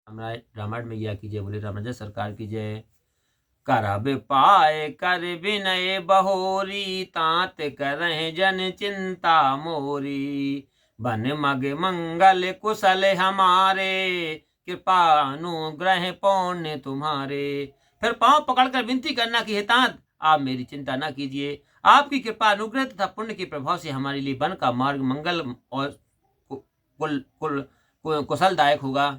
रामायण में या कीजिए, बोले रामराजा सरकार की जय। करब पाए कर विनय बहोरी, तात करहि जन चिंता मोरी। बन मग मंगल कुशल हमारे, कृपा अनुग्रह पुण्य तुम्हारे। फिर पांव पकड़कर विनती करना कि हे तात, आप मेरी चिंता न कीजिए। आपकी कृपा अनुग्रह तथा पुण्य के प्रभाव से हमारे लिए वन का मार्ग मंगल और कुल कुल कुशलदायक होगा।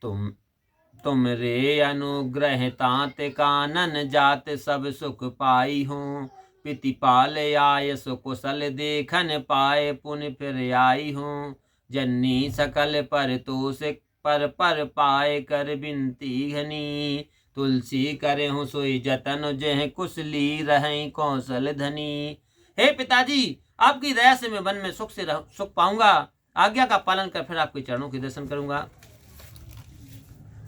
तुम रे अनुग्रह तात कानन जात, सब सुख पाई हूँ। पिति पाल आय सुकुशल, देखन पाए पुण्य फिर आई हूँ। जननी सकल पर तोष, पर पाए कर बिनती घनी। तुलसी करे हूँ सोई जतन, जह कुशली रहें कौशल धनी। हे पिताजी, आपकी दया से मैं वन में सुख पाऊंगा। आज्ञा का पालन कर फिर आपके चरणों के दर्शन करूंगा,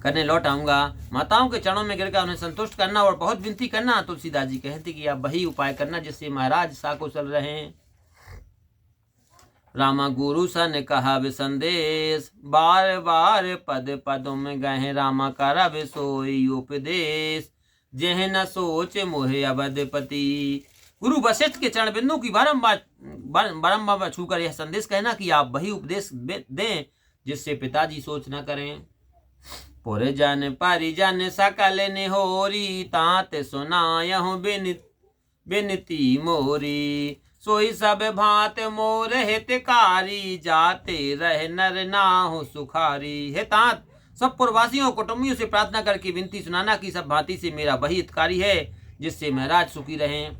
करने लौट आऊंगा। माताओं के चरणों में गिरकर उन्हें संतुष्ट करना और बहुत विनती करना। तुलसीदास जी कहते कि आप वही उपाय करना जिससे महाराज साकुशल रहें। रामा गुरु सन कहा वे संदेश, बार बार पद पदों में गहे रामा करब सोई उपदेश। जेह न सोच मोहे अवधपति। गुरु वशिष्ठ के चरण बिंदु की बारंबार छूकर यह संदेश कहना कि आप वही उपदेश दें जिससे पिताजी सोच न करें। पुर जन परिजन सकल निहोरी, तात सुनायहु बिनती मोरी। सोई सब भांत मोर हितकारी, जाते रह नर नाहु सुखारी। हे तात, सब पुरवासियों कुटुंबियों से प्रार्थना करके विनती सुनाना कि सब भांति से मेरा वही हितकारी है जिससे महाराज सुखी रहें।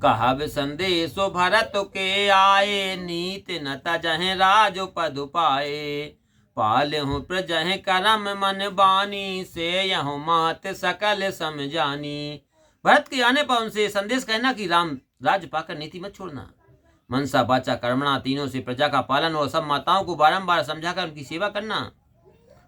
कहा संदेश भरत के आए, नीत न तजह राज पद पाए। पाल हूँ प्रजह करम मन बानी, से यहूँ मात सकल समझानी। भरत के आने पर उनसे संदेश कहना कि राम राज पाकर नीति मत छोड़ना। मनसा बाचा कर्मणा तीनों से प्रजा का पालन और सब माताओं को बारंबार समझाकर उनकी सेवा करना।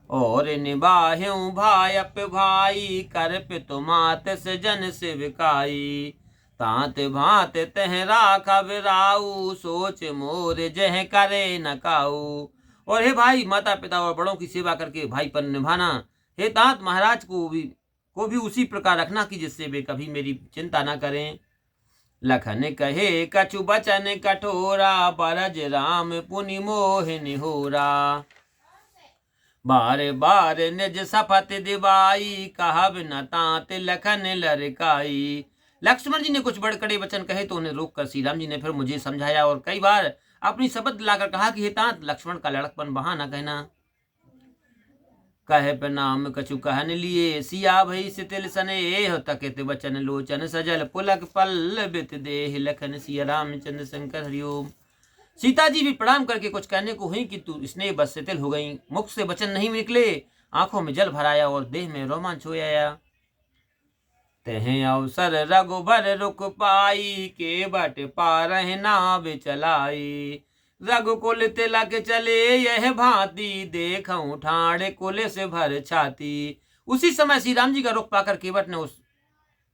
और निबाह्यों भाई अप भाई, कर पितु मात से जन सेविकाई। तात भात तह राखब राऊ, सोच मोर जह करे न काऊ। और हे भाई, माता पिता और बड़ों की सेवा करके भाईपन निभाना। हे तात, महाराज को भी उसी प्रकार रखना कि जिससे वे कभी मेरी चिंता न करें। लखन कहे कछु बचन कठोरा, बरज राम पुनि मोह निहोरा। बार बार निज शपथ दिवाई, कहब न तात लखन लरकाई। लक्ष्मण जी ने कुछ बड़े कड़े वचन कहे तो उन्हें रोककर श्री राम जी ने फिर मुझे समझाया और कई बार अपनी शपथ दिलाकर कहा कि हे तात, लक्ष्मण का लड़कपन बहा न कहना। कहे प्रणाम कछु कहन लिए, सिया भई सितिल सनेह। तकित वचन लोचन सजल, पुलक पल्लवित देह। लखन सिया रामचंद्र शंकर हरिओम। सीता जी भी प्रणाम करके कुछ कहने को हुई किंतु स्नेह बस शिथिल हो गई। मुख से वचन नहीं निकले, आंखों में जल भराया और देह में रोमांच हो आया। तह अवसर रघुबर रुक पाई, के बट पारह नाव चलाई। रघुकुल तिलक चले यह भांति, देखऊं ठाड़ कुल से भर छाती। उसी समय श्री राम जी का रुख पाकर केवट ने उस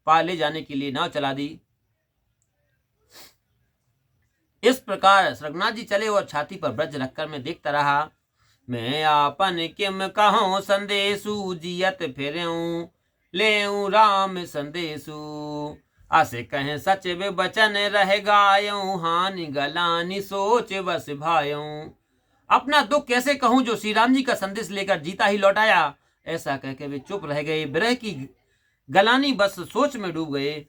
पार ले जाने के लिए नाव चला दी। इस प्रकार रघुनाथ जी चले और छाती पर ब्रज रखकर मैं देखता रहा। मैं आपन किम कहूं संदेशु, जियत फिरूं लेऊं राम संदेशु। असे कहें सच वे बचन रह गायूं, हानि गलानी सोच बस भायूं। अपना दुख कैसे कहूं जो श्री राम जी का संदेश लेकर जीता ही लौट आया। ऐसा कहकर वे चुप रह गए, विरह की गलानी बस सोच में डूब गए।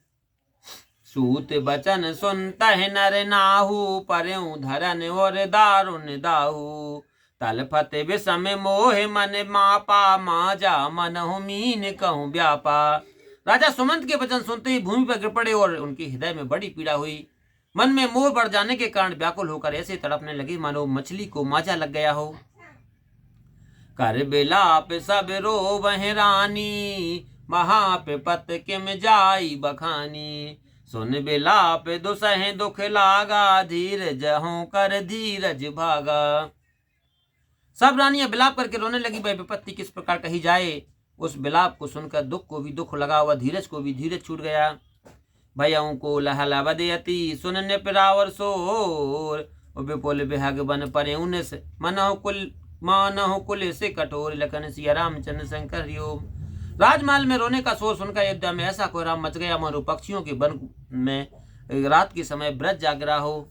सूत बचन सुनता है नर नाहू, परयूं धरन और दारुण दाहू। तल फते विषम मोह मन मापा, माजा मनहु मीन कहूं व्यापा। राजा सुमंत के वचन सुनते ही भूमि पर गिर पड़े और उनके हृदय में बड़ी पीड़ा हुई। मन में मोह बढ़ जाने के कारण व्याकुल होकर ऐसे तड़पने लगे मानो मछली को माजा लग गया हो। कर बिलाप सब रोवहि रानी, महापत किम जाई बखानी। सुन बिलाप दुसह दुख लागा, धीरज हूं कर धीरज भागा। सब रानियां बिलाप करके रोने लगी। वह विपत्ति किस प्रकार कही जाए। उस बिलाप को सुनकर दुख को भी दुख लगा हुआ, धीरज को भी धीरज छूट गया। भयऊ को लहला बदयती, सुन पिरावर सोर। विपुल बिहग बन परे उन्नीस, मनहु कुल मानहु कुल से कठोर, लखन सिया रामचंद्र शंकर हरिओम। राजमहल में रोने का शोर सुनकर अयोध्या में ऐसा कोहराम मच गया मानो पक्षियों के वन में रात के समय ब्रज जाग रहा हो।